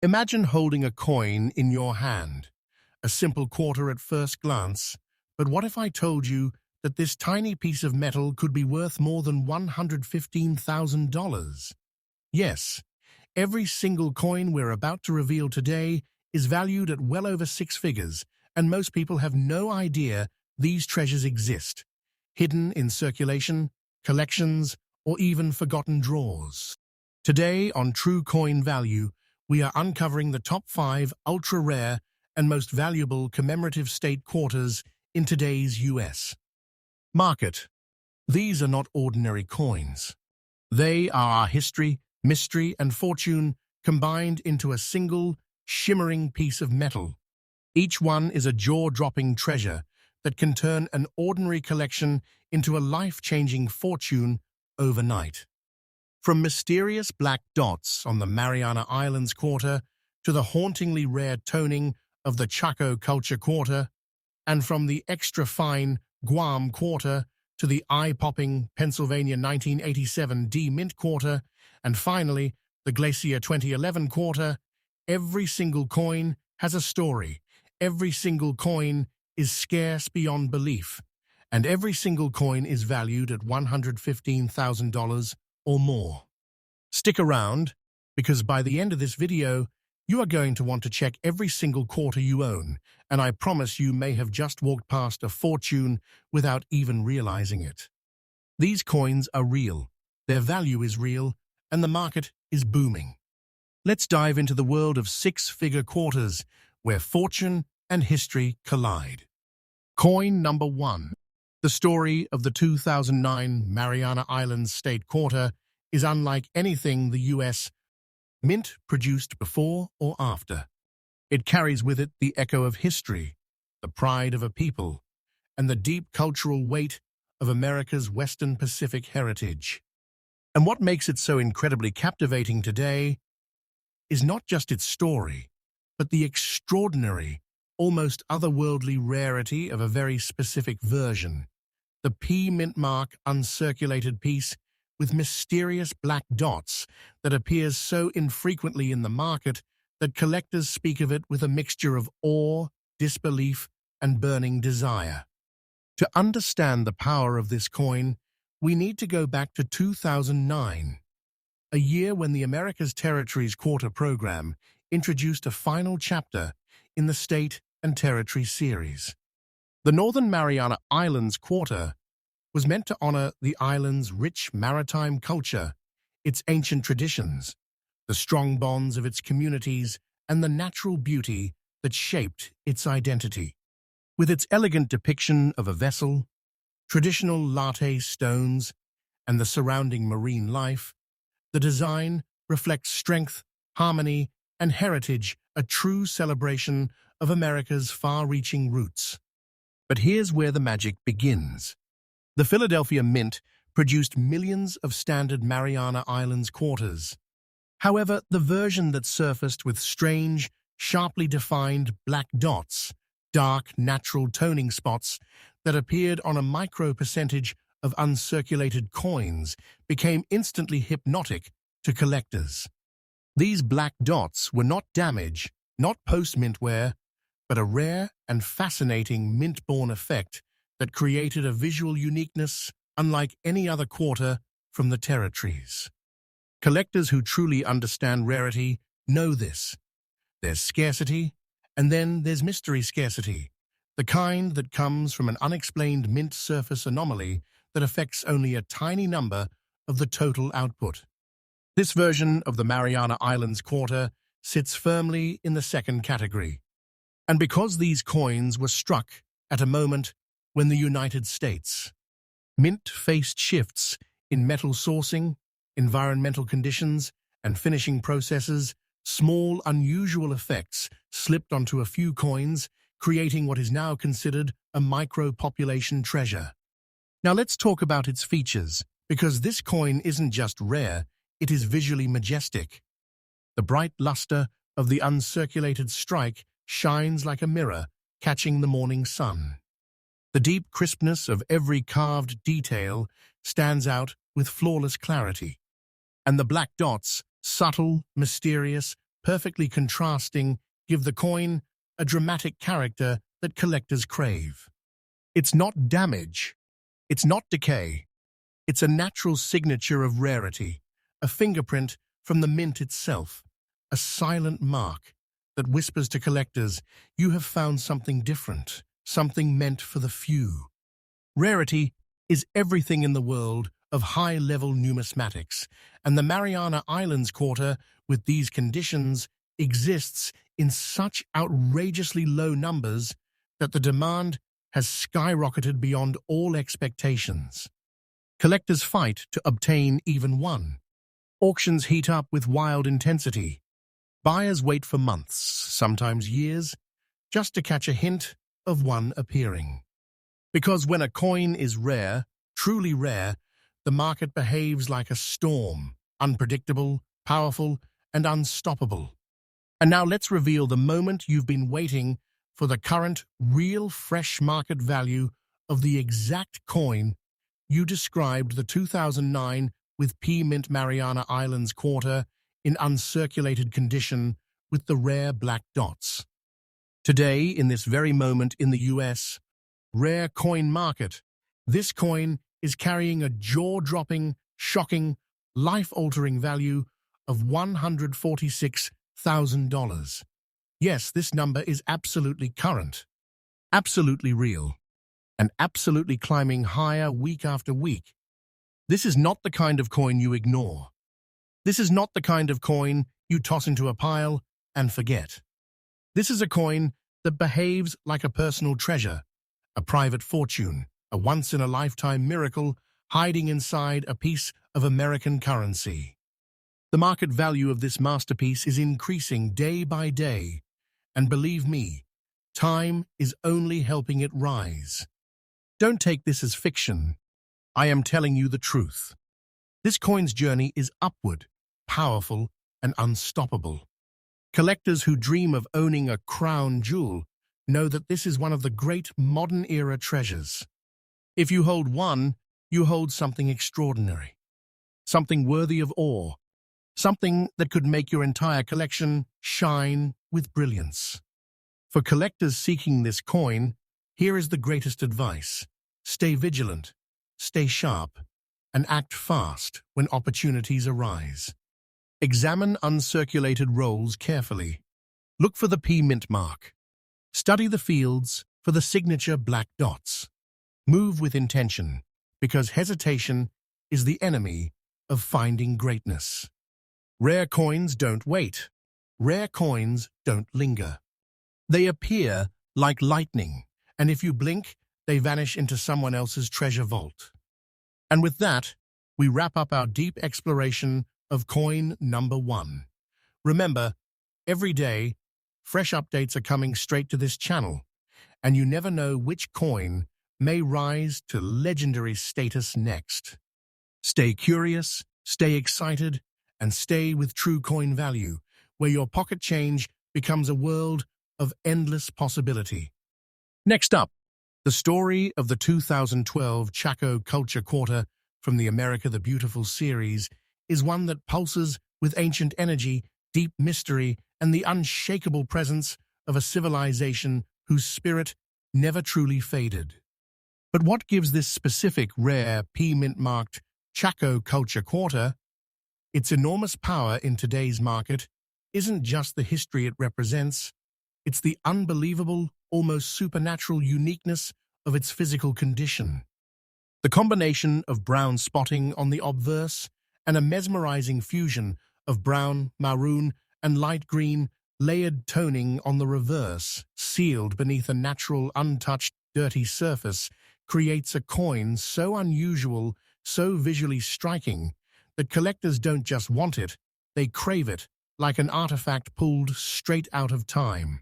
Imagine holding a coin in your hand, a simple quarter at first glance, but what if I told you that this tiny piece of metal could be worth more than $115,000? Yes, every single coin we're about to reveal today is valued at well over six figures, and most people have no idea these treasures exist, hidden in circulation, collections, or even forgotten drawers. Today on True Coin Value, we are uncovering the top 5 ultra-rare and most valuable commemorative state quarters in today's US market. These are not ordinary coins. They are our history, mystery, and fortune combined into a single, shimmering piece of metal. Each one is a jaw-dropping treasure that can turn an ordinary collection into a life-changing fortune overnight. From mysterious black dots on the Mariana Islands quarter to the hauntingly rare toning of the Chaco culture quarter, and from the extra-fine Guam quarter to the eye-popping Pennsylvania 1987 D Mint quarter, and finally the Glacier 2011 quarter, every single coin has a story. Every single coin is scarce beyond belief, and every single coin is valued at $115,000 or more. Stick around, because by the end of this video, you are going to want to check every single quarter you own, and I promise you may have just walked past a fortune without even realizing it. These coins are real, their value is real, and the market is booming. Let's dive into the world of six-figure quarters, where fortune and history collide. Coin number 1. The story of the 2009 Mariana Islands State Quarter is unlike anything the U.S. Mint produced before or after. It carries with it the echo of history, the pride of a people, and the deep cultural weight of America's Western Pacific heritage. And what makes it so incredibly captivating today is not just its story, but the extraordinary, almost otherworldly rarity of a very specific version. The P-Mint mark uncirculated piece with mysterious black dots that appears so infrequently in the market that collectors speak of it with a mixture of awe, disbelief, and burning desire. To understand the power of this coin, we need to go back to 2009, a year when the America's Territories Quarter program introduced a final chapter in the State and Territory series. The Northern Mariana Islands Quarter was meant to honor the island's rich maritime culture, its ancient traditions, the strong bonds of its communities, and the natural beauty that shaped its identity. With its elegant depiction of a vessel, traditional latte stones, and the surrounding marine life, the design reflects strength, harmony, and heritage, a true celebration of America's far-reaching roots. But here's where the magic begins. The Philadelphia Mint produced millions of standard Mariana Islands quarters. However, the version that surfaced with strange, sharply defined black dots, dark, natural toning spots that appeared on a micro-percentage of uncirculated coins, became instantly hypnotic to collectors. These black dots were not damage, not post-mint wear, but a rare and fascinating mint-born effect that created a visual uniqueness unlike any other quarter from the territories. Collectors who truly understand rarity know this. There's scarcity, and then there's mystery scarcity, the kind that comes from an unexplained mint surface anomaly that affects only a tiny number of the total output. This version of the Mariana Islands quarter sits firmly in the second category. And because these coins were struck at a moment when the United States Mint faced shifts in metal sourcing, environmental conditions, and finishing processes, small, unusual effects slipped onto a few coins, creating what is now considered a micro-population treasure. Now let's talk about its features, because this coin isn't just rare, it is visually majestic. The bright luster of the uncirculated strike shines like a mirror, catching the morning sun. The deep crispness of every carved detail stands out with flawless clarity. And the black dots, subtle, mysterious, perfectly contrasting, give the coin a dramatic character that collectors crave. It's not damage, it's not decay, it's a natural signature of rarity, a fingerprint from the mint itself, a silent mark that whispers to collectors, you have found something different, something meant for the few. Rarity is everything in the world of high-level numismatics, and the Mariana Islands quarter, with these conditions, exists in such outrageously low numbers that the demand has skyrocketed beyond all expectations. Collectors fight to obtain even one. Auctions heat up with wild intensity. Buyers wait for months, sometimes years, just to catch a hint of one appearing. Because when a coin is rare, truly rare, the market behaves like a storm, unpredictable, powerful, and unstoppable. And now let's reveal the moment you've been waiting for, the current, real, fresh market value of the exact coin you described, the 2009 with P Mint Mariana Islands quarter in uncirculated condition with the rare black dots. Today, in this very moment in the US rare coin market, this coin is carrying a jaw-dropping, shocking, life-altering value of $146,000. Yes, this number is absolutely current, absolutely real, and absolutely climbing higher week after week. This is not the kind of coin you ignore. This is not the kind of coin you toss into a pile and forget. This is a coin that behaves like a personal treasure, a private fortune, a once-in-a-lifetime miracle hiding inside a piece of American currency. The market value of this masterpiece is increasing day by day, and believe me, time is only helping it rise. Don't take this as fiction. I am telling you the truth. This coin's journey is upward, powerful, and unstoppable. Collectors who dream of owning a crown jewel know that this is one of the great modern-era treasures. If you hold one, you hold something extraordinary, something worthy of awe, something that could make your entire collection shine with brilliance. For collectors seeking this coin, here is the greatest advice. Stay vigilant, stay sharp, and act fast when opportunities arise. Examine uncirculated rolls carefully. Look for the P Mint mark. Study the fields for the signature black dots. Move with intention, because hesitation is the enemy of finding greatness. Rare coins don't wait. Rare coins don't linger. They appear like lightning, and if you blink, they vanish into someone else's treasure vault. And with that, we wrap up our deep exploration of coin number 1. Remember, every day, fresh updates are coming straight to this channel, and you never know which coin may rise to legendary status next. Stay curious, stay excited, and stay with True Coin Value, where your pocket change becomes a world of endless possibility. Next up, the story of the 2012 Chaco Culture Quarter from the America the Beautiful series is one that pulses with ancient energy, deep mystery, and the unshakable presence of a civilization whose spirit never truly faded. But what gives this specific rare P-Mint-marked Chaco Culture Quarter its enormous power in today's market isn't just the history it represents, it's the unbelievable, almost supernatural uniqueness of its physical condition. The combination of brown spotting on the obverse and a mesmerizing fusion of brown, maroon, and light green layered toning on the reverse, sealed beneath a natural, untouched, dirty surface, creates a coin so unusual, so visually striking, that collectors don't just want it, they crave it, like an artifact pulled straight out of time.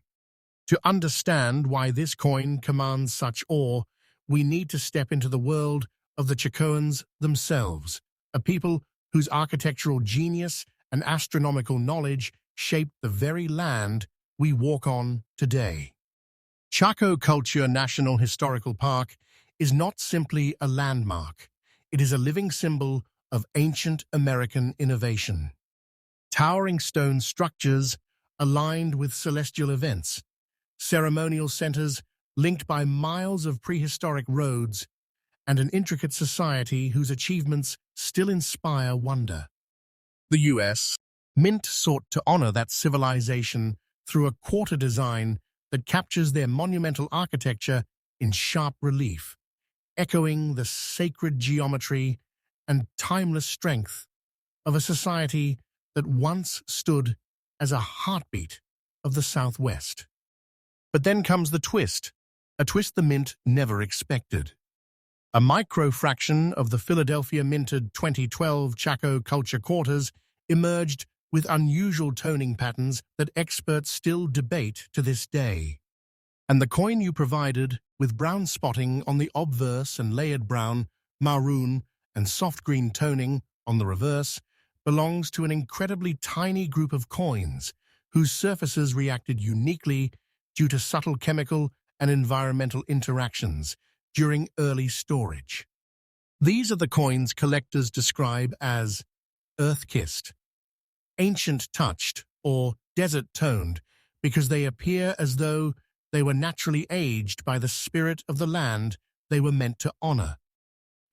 To understand why this coin commands such awe, we need to step into the world of the Chacoans themselves, a people whose architectural genius and astronomical knowledge shaped the very land we walk on today. Chaco Culture National Historical Park is not simply a landmark. It is a living symbol of ancient American innovation. Towering stone structures aligned with celestial events, ceremonial centers linked by miles of prehistoric roads, and an intricate society whose achievements still inspire wonder. The US Mint sought to honor that civilization through a quarter design that captures their monumental architecture in sharp relief, echoing the sacred geometry and timeless strength of a society that once stood as a heartbeat of the Southwest. But then comes the twist, a twist the Mint never expected. A micro-fraction of the Philadelphia-minted 2012 Chaco culture quarters emerged with unusual toning patterns that experts still debate to this day. And the coin you provided, with brown spotting on the obverse and layered brown, maroon, and soft green toning on the reverse, belongs to an incredibly tiny group of coins whose surfaces reacted uniquely due to subtle chemical and environmental interactions during early storage. These are the coins collectors describe as earth-kissed, ancient-touched, or desert-toned, because they appear as though they were naturally aged by the spirit of the land they were meant to honor.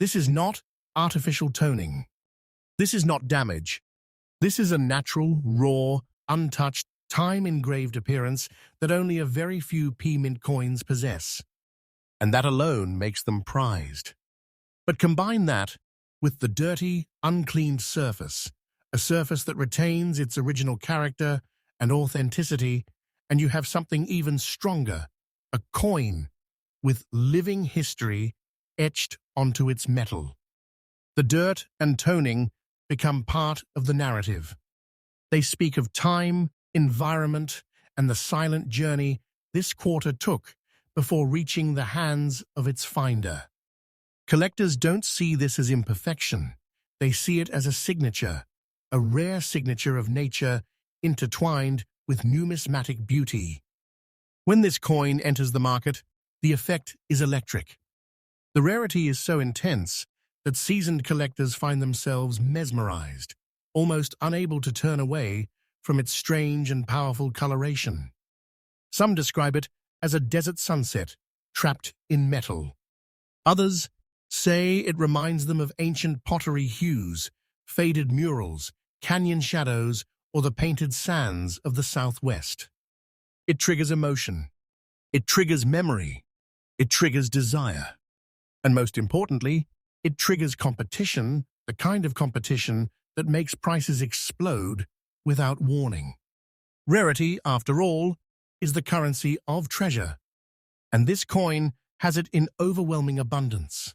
This is not artificial toning. This is not damage. This is a natural, raw, untouched, time-engraved appearance that only a very few P-Mint coins possess. And that alone makes them prized. But combine that with the dirty, uncleaned surface, a surface that retains its original character and authenticity, and you have something even stronger, a coin with living history etched onto its metal. The dirt and toning become part of the narrative. They speak of time, environment, and the silent journey this quarter took before reaching the hands of its finder. Collectors don't see this as imperfection. They see it as a signature, a rare signature of nature intertwined with numismatic beauty. When this coin enters the market, the effect is electric. The rarity is so intense that seasoned collectors find themselves mesmerized, almost unable to turn away from its strange and powerful coloration. Some describe it as a desert sunset trapped in metal. Others say it reminds them of ancient pottery hues, faded murals, canyon shadows, or the painted sands of the Southwest. It triggers emotion. It triggers memory. It triggers desire. And most importantly, it triggers competition, the kind of competition that makes prices explode without warning. Rarity, after all, is the currency of treasure, and this coin has it in overwhelming abundance.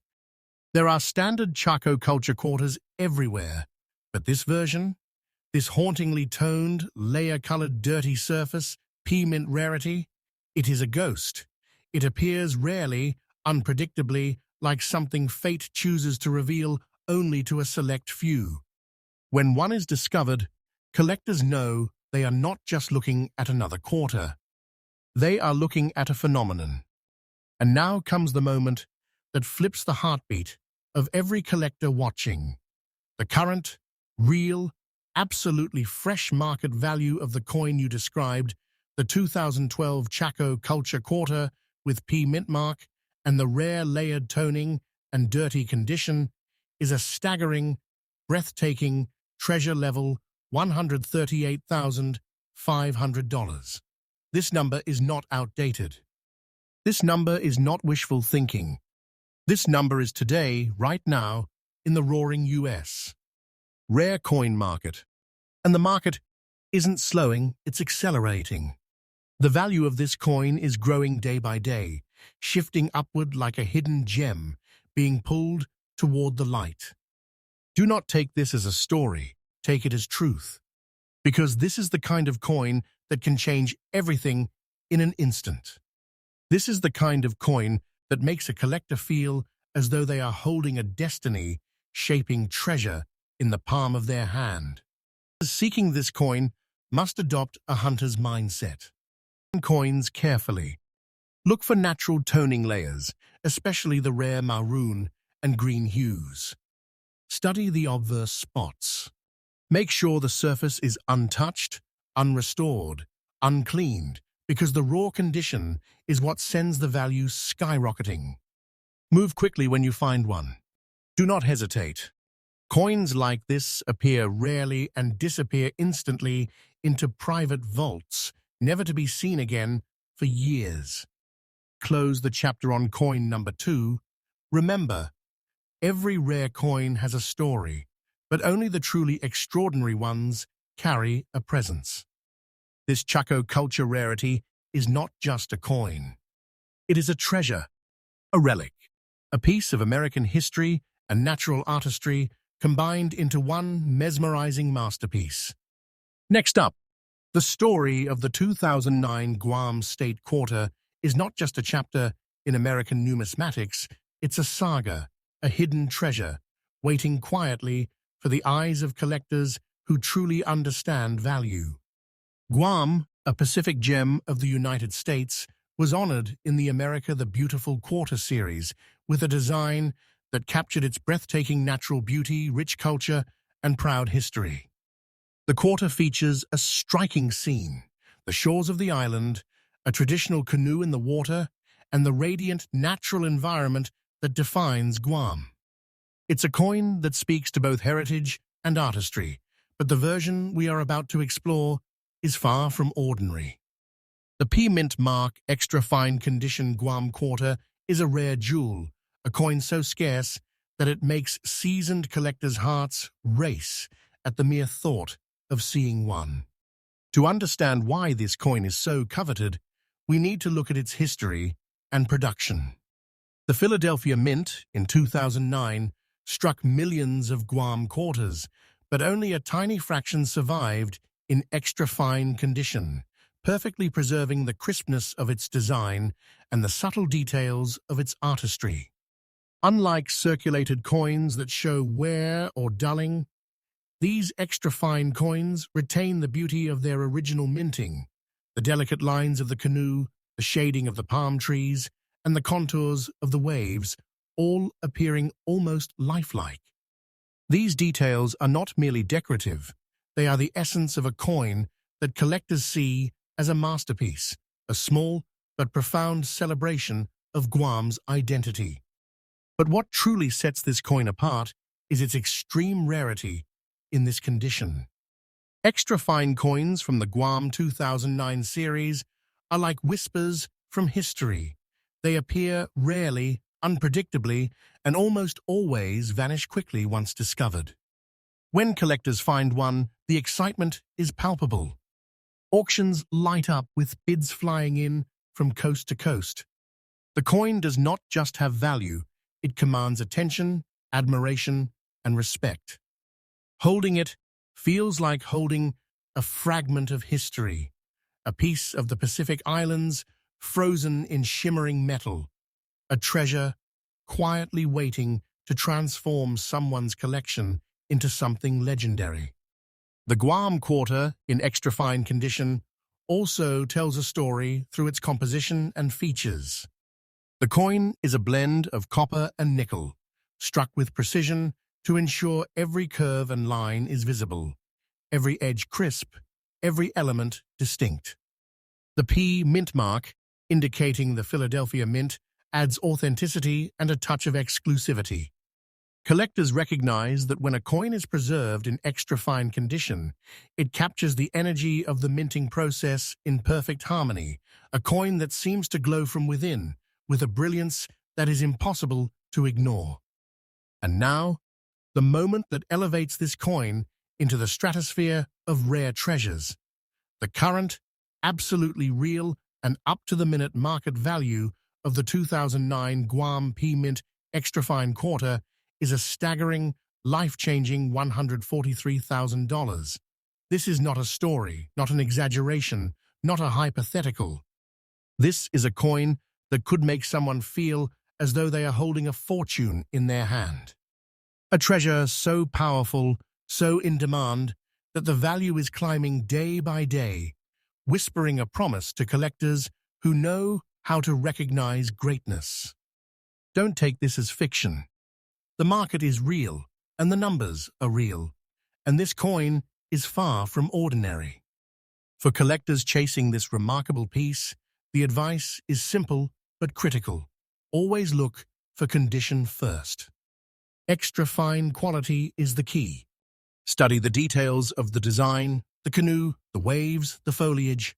There are standard Chaco culture quarters everywhere, but this version, this hauntingly toned, layer-colored dirty surface, P-Mint rarity, it is a ghost. It appears rarely, unpredictably, like something fate chooses to reveal only to a select few. When one is discovered, collectors know they are not just looking at another quarter. They are looking at a phenomenon. And now comes the moment that flips the heartbeat of every collector watching. The current, real, absolutely fresh market value of the coin you described, the 2012 Chaco Culture Quarter with P-Mint mark, and the rare layered toning and dirty condition, is a staggering, breathtaking, treasure-level $138,500. This number is not outdated. This number is not wishful thinking. This number is today, right now, in the roaring US. Rare coin market. And the market isn't slowing, it's accelerating. The value of this coin is growing day by day, shifting upward like a hidden gem, being pulled toward the light. Do not take this as a story, take it as truth. Because this is the kind of coin that can change everything in an instant. This is the kind of coin that makes a collector feel as though they are holding a destiny, shaping treasure in the palm of their hand. Seeking this coin must adopt a hunter's mindset. Coins carefully. Look for natural toning layers, especially the rare maroon and green hues. Study the obverse spots. Make sure the surface is untouched, unrestored, uncleaned, because the raw condition is what sends the value skyrocketing. Move quickly when you find one. Do not hesitate. Coins like this appear rarely and disappear instantly into private vaults, never to be seen again for years. Close the chapter on coin number 2. Remember, every rare coin has a story, but only the truly extraordinary ones carry a presence. This Chaco culture rarity is not just a coin. It is a treasure, a relic, a piece of American history and natural artistry combined into one mesmerizing masterpiece. Next up, the story of the 2009 Guam State Quarter is not just a chapter in American numismatics, it's a saga, a hidden treasure, waiting quietly for the eyes of collectors who truly understand value. Guam, a Pacific gem of the United States, was honored in the America the Beautiful Quarter series with a design that captured its breathtaking natural beauty, rich culture, and proud history. The quarter features a striking scene: the shores of the island, a traditional canoe in the water, and the radiant natural environment that defines Guam. It's a coin that speaks to both heritage and artistry, but the version we are about to explore is far from ordinary. The P-Mint mark extra fine condition Guam quarter is a rare jewel, a coin so scarce that it makes seasoned collectors' hearts race at the mere thought of seeing one. To understand why this coin is so coveted, we need to look at its history and production. The Philadelphia Mint, in 2009, struck millions of Guam quarters, but only a tiny fraction survived in extra fine condition, perfectly preserving the crispness of its design and the subtle details of its artistry. Unlike circulated coins that show wear or dulling, these extra fine coins retain the beauty of their original minting: the delicate lines of the canoe, the shading of the palm trees, and the contours of the waves, all appearing almost lifelike. These details are not merely decorative, they are the essence of a coin that collectors see as a masterpiece, a small but profound celebration of Guam's identity. But what truly sets this coin apart is its extreme rarity in this condition. Extra fine coins from the Guam 2009 series are like whispers from history. They appear rarely, unpredictably, and almost always vanish quickly once discovered. When collectors find one, the excitement is palpable. Auctions light up with bids flying in from coast to coast. The coin does not just have value, it commands attention, admiration, and respect. Holding it feels like holding a fragment of history, a piece of the Pacific Islands frozen in shimmering metal, a treasure quietly waiting to transform someone's collection into something legendary. The Guam quarter, in extra fine condition, also tells a story through its composition and features. The coin is a blend of copper and nickel, struck with precision to ensure every curve and line is visible, every edge crisp, every element distinct. The P-Mint mark, indicating the Philadelphia Mint, adds authenticity and a touch of exclusivity. Collectors recognize that when a coin is preserved in extra fine condition, it captures the energy of the minting process in perfect harmony, a coin that seems to glow from within, with a brilliance that is impossible to ignore. And now, the moment that elevates this coin into the stratosphere of rare treasures. The current, absolutely real, and up-to-the-minute market value of the 2009 Guam P-Mint Extra Fine Quarter is a staggering, life-changing $143,000. This is not a story, not an exaggeration, not a hypothetical. This is a coin that could make someone feel as though they are holding a fortune in their hand. A treasure so powerful, so in demand, that the value is climbing day by day, whispering a promise to collectors who know how to recognize greatness. Don't take this as fiction. The market is real, and the numbers are real, and this coin is far from ordinary. For collectors chasing this remarkable piece, the advice is simple but critical. Always look for condition first. Extra fine quality is the key. Study the details of the design, the canoe, the waves, the foliage.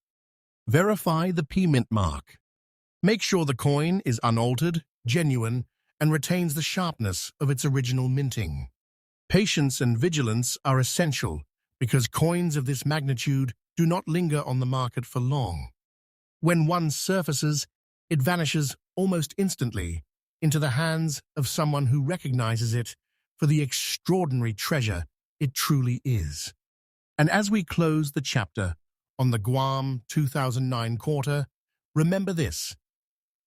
Verify the P-mint mark. Make sure the coin is unaltered, genuine, and retains the sharpness of its original minting. Patience and vigilance are essential because coins of this magnitude do not linger on the market for long. When one surfaces, it vanishes almost instantly into the hands of someone who recognizes it for the extraordinary treasure it truly is. And as we close the chapter on the Guam 2009 quarter, remember this: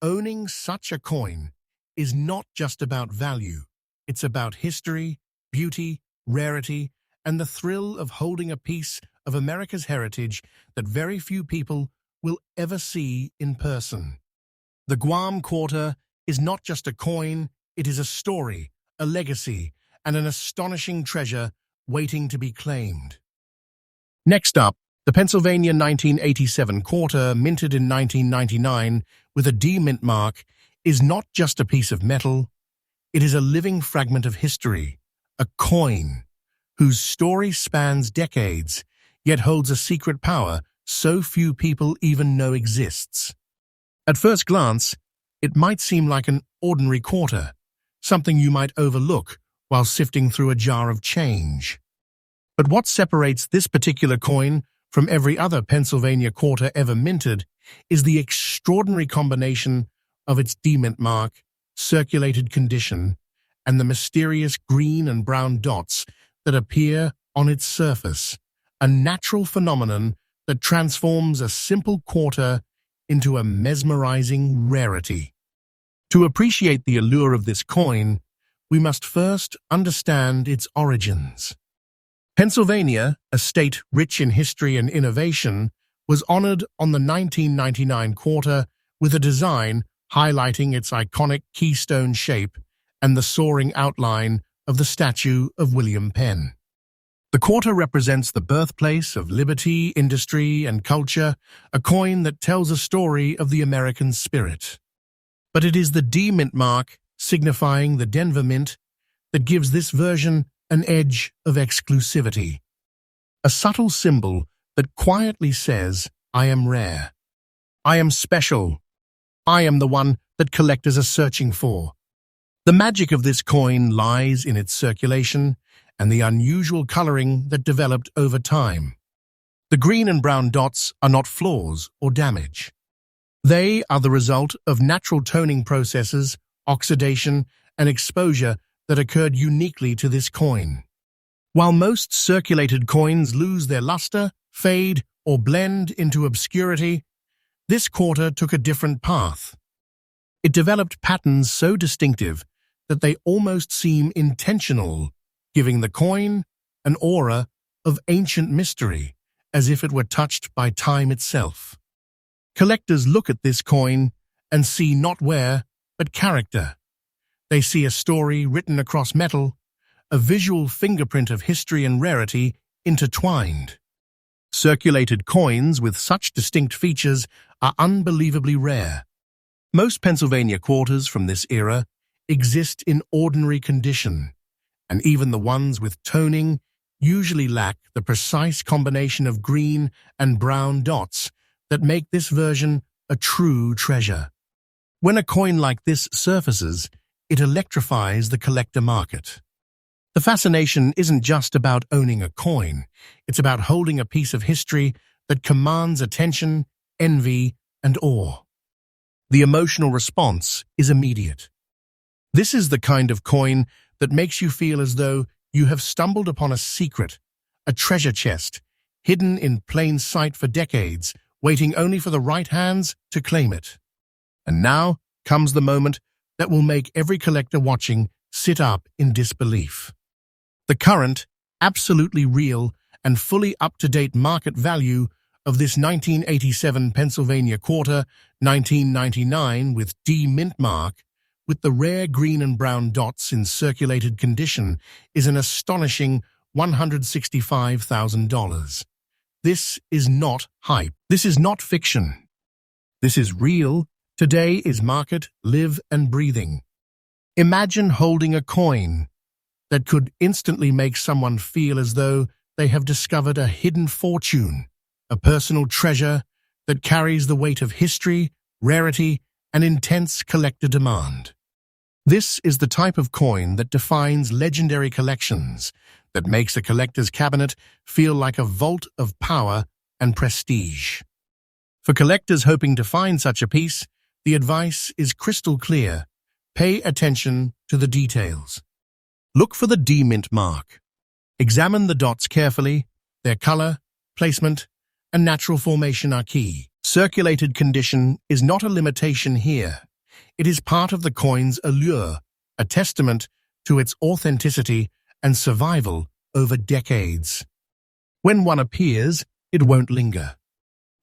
owning such a coin is not just about value. It's about history, beauty, rarity, and the thrill of holding a piece of America's heritage that very few people will ever see in person. The Guam quarter is not just a coin, it is a story, a legacy, and an astonishing treasure waiting to be claimed. Next up, the Pennsylvania 1987 quarter, minted in 1999 with a D mint mark, is not just a piece of metal, it is a living fragment of history, a coin whose story spans decades, yet holds a secret power so few people even know exists. At first glance, it might seem like an ordinary quarter, something you might overlook while sifting through a jar of change. But what separates this particular coin from every other Pennsylvania quarter ever minted is the extraordinary combination of its D-mint mark, circulated condition, and the mysterious green and brown dots that appear on its surface, a natural phenomenon that transforms a simple quarter into a mesmerizing rarity. To appreciate the allure of this coin, we must first understand its origins. Pennsylvania, a state rich in history and innovation, was honored on the 1999 quarter with a design highlighting its iconic keystone shape and the soaring outline of the statue of William Penn. The quarter represents the birthplace of liberty, industry, and culture, a coin that tells a story of the American spirit. But it is the D mint mark, signifying the Denver Mint, that gives this version an edge of exclusivity. A subtle symbol that quietly says, "I am rare. I am special. I am the one that collectors are searching for." The magic of this coin lies in its circulation and the unusual coloring that developed over time. The green and brown dots are not flaws or damage. They are the result of natural toning processes, oxidation, and exposure that occurred uniquely to this coin. While most circulated coins lose their luster, fade, or blend into obscurity, this quarter took a different path. It developed patterns so distinctive that they almost seem intentional, giving the coin an aura of ancient mystery, as if it were touched by time itself. Collectors look at this coin and see not wear, but character. They see a story written across metal, a visual fingerprint of history and rarity intertwined. Circulated coins with such distinct features are unbelievably rare. Most Pennsylvania quarters from this era exist in ordinary condition, and even the ones with toning usually lack the precise combination of green and brown dots that make this version a true treasure. When a coin like this surfaces, it electrifies the collector market. The fascination isn't just about owning a coin, it's about holding a piece of history that commands attention, envy, and awe. The emotional response is immediate. This is the kind of coin that makes you feel as though you have stumbled upon a secret, a treasure chest, hidden in plain sight for decades, waiting only for the right hands to claim it. And now comes the moment that will make every collector watching sit up in disbelief. The current, absolutely real, and fully up-to-date market value of this 1987 Pennsylvania quarter, 1999 with D mint mark, with the rare green and brown dots in circulated condition, is an astonishing $165,000. This is not hype. This is not fiction. This is real. Today is market, live and breathing. Imagine holding a coin that could instantly make someone feel as though they have discovered a hidden fortune, a personal treasure that carries the weight of history, rarity, and intense collector demand. This is the type of coin that defines legendary collections, that makes a collector's cabinet feel like a vault of power and prestige. For collectors hoping to find such a piece, the advice is crystal clear. Pay attention to the details. Look for the D-mint mark. Examine the dots carefully. Their color, placement, and natural formation are key. Circulated condition is not a limitation here. It is part of the coin's allure, a testament to its authenticity and survival over decades. When one appears, it won't linger.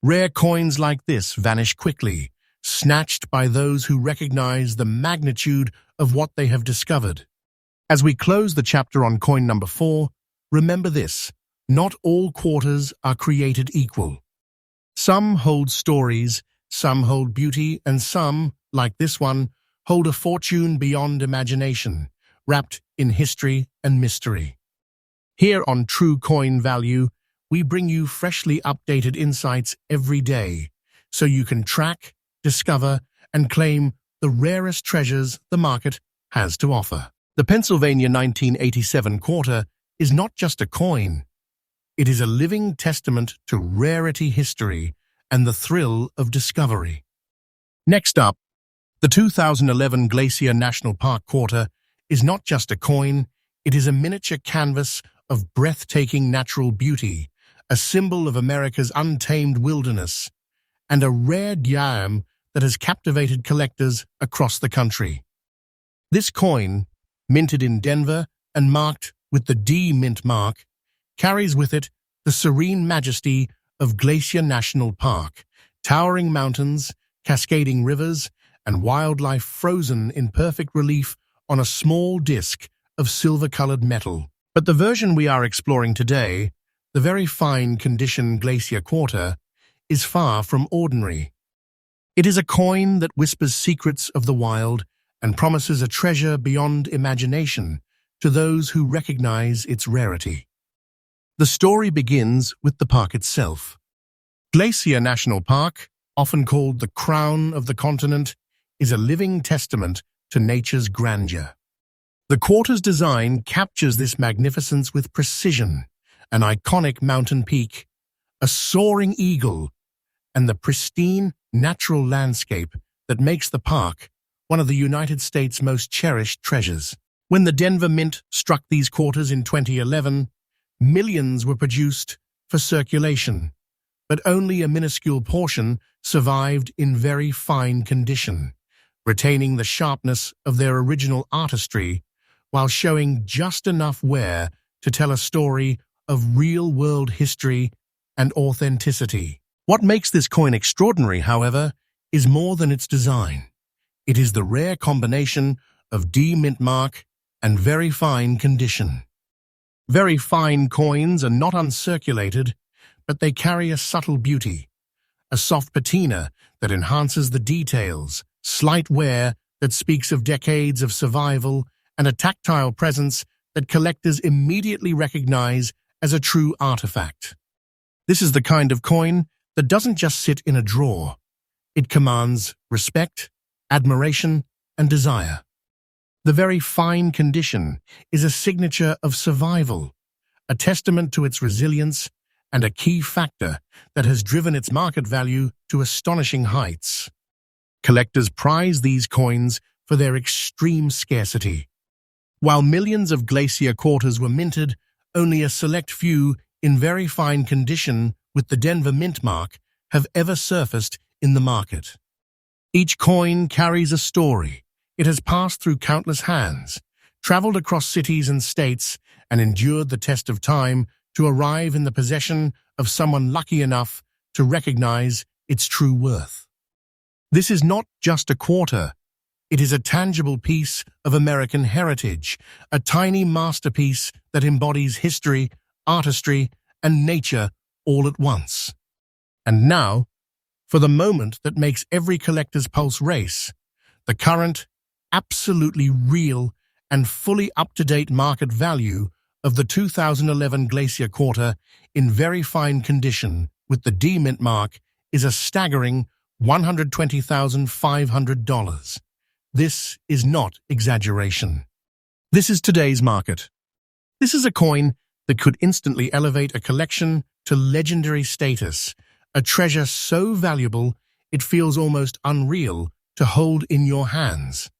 Rare coins like this vanish quickly, snatched by those who recognize the magnitude of what they have discovered. As we close the chapter on coin number 4, remember this: not all quarters are created equal. Some hold stories, some hold beauty, and some, like this one, hold a fortune beyond imagination, wrapped in history and mystery. Here on True Coin Value, we bring you freshly updated insights every day, so you can track, discover, and claim the rarest treasures the market has to offer. The Pennsylvania 1987 quarter is not just a coin. It is a living testament to rarity history and the thrill of discovery. Next up, the 2011 Glacier National Park quarter is not just a coin, it is a miniature canvas of breathtaking natural beauty, a symbol of America's untamed wilderness, and a rare gem that has captivated collectors across the country. This coin, minted in Denver and marked with the D-mint mark, carries with it the serene majesty of Glacier National Park, towering mountains, cascading rivers, and wildlife frozen in perfect relief on a small disc of silver-colored metal. But the version we are exploring today, the very fine condition Glacier quarter, is far from ordinary. It is a coin that whispers secrets of the wild and promises a treasure beyond imagination to those who recognize its rarity. The story begins with the park itself. Glacier National Park, often called the crown of the continent, is a living testament to nature's grandeur. The quarter's design captures this magnificence with precision: an iconic mountain peak, a soaring eagle, and the pristine natural landscape that makes the park one of the United States' most cherished treasures. When the Denver Mint struck these quarters in 2011, millions were produced for circulation, but only a minuscule portion survived in very fine condition, retaining the sharpness of their original artistry while showing just enough wear to tell a story of real-world history and authenticity. What makes this coin extraordinary, however, is more than its design. It is the rare combination of D-mint mark and very fine condition. Very fine coins are not uncirculated, but they carry a subtle beauty, a soft patina that enhances the details, slight wear that speaks of decades of survival, and a tactile presence that collectors immediately recognize as a true artifact. This is the kind of coin that doesn't just sit in a drawer. It commands respect, admiration, and desire. The very fine condition is a signature of survival, a testament to its resilience, and a key factor that has driven its market value to astonishing heights. Collectors prize these coins for their extreme scarcity. While millions of Glacier quarters were minted, only a select few in very fine condition with the Denver Mint mark have ever surfaced in the market. Each coin carries a story. It has passed through countless hands, traveled across cities and states, and endured the test of time to arrive in the possession of someone lucky enough to recognize its true worth. This is not just a quarter. It is a tangible piece of American heritage, a tiny masterpiece that embodies history, artistry, and nature all at once. And now, for the moment that makes every collector's pulse race, the current, absolutely real and fully up-to-date market value of the 2011 Glacier quarter in very fine condition with the D mint mark is a staggering $120,500. This is not exaggeration. This is today's market. This is a coin that could instantly elevate a collection to legendary status, a treasure so valuable it feels almost unreal to hold in your hands.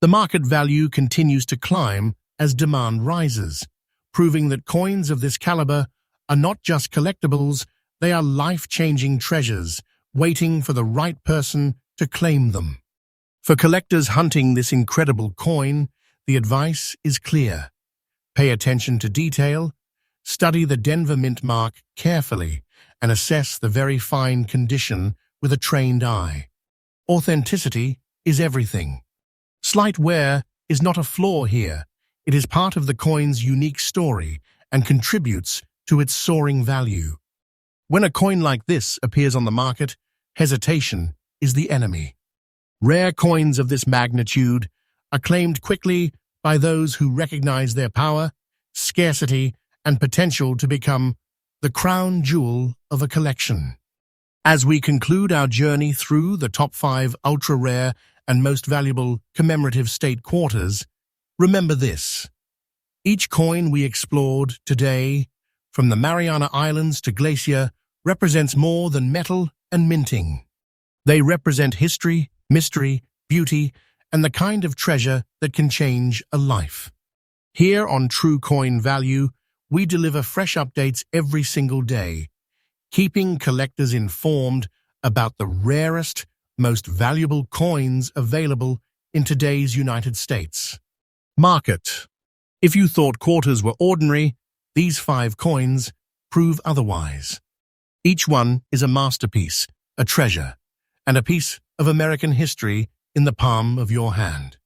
The market value continues to climb as demand rises, proving that coins of this caliber are not just collectibles, they are life-changing treasures, waiting for the right person to claim them. For collectors hunting this incredible coin, the advice is clear. Pay attention to detail, study the Denver mint mark carefully, and assess the very fine condition with a trained eye. Authenticity is everything. Slight wear is not a flaw here. It is part of the coin's unique story and contributes to its soaring value. When a coin like this appears on the market, hesitation is the enemy. Rare coins of this magnitude are claimed quickly by those who recognize their power, scarcity, and potential to become the crown jewel of a collection. As we conclude our journey through the top 5 ultra-rare and most valuable commemorative state quarters, remember this. Each coin we explored today, from the Mariana Islands to Glacier, represents more than metal and minting. They represent history, mystery, beauty, and the kind of treasure that can change a life. Here on True Coin Value, we deliver fresh updates every single day, keeping collectors informed about the rarest, most valuable coins available in today's United States. Market. If you thought quarters were ordinary, these 5 coins prove otherwise. Each one is a masterpiece, a treasure, and a piece of American history in the palm of your hand.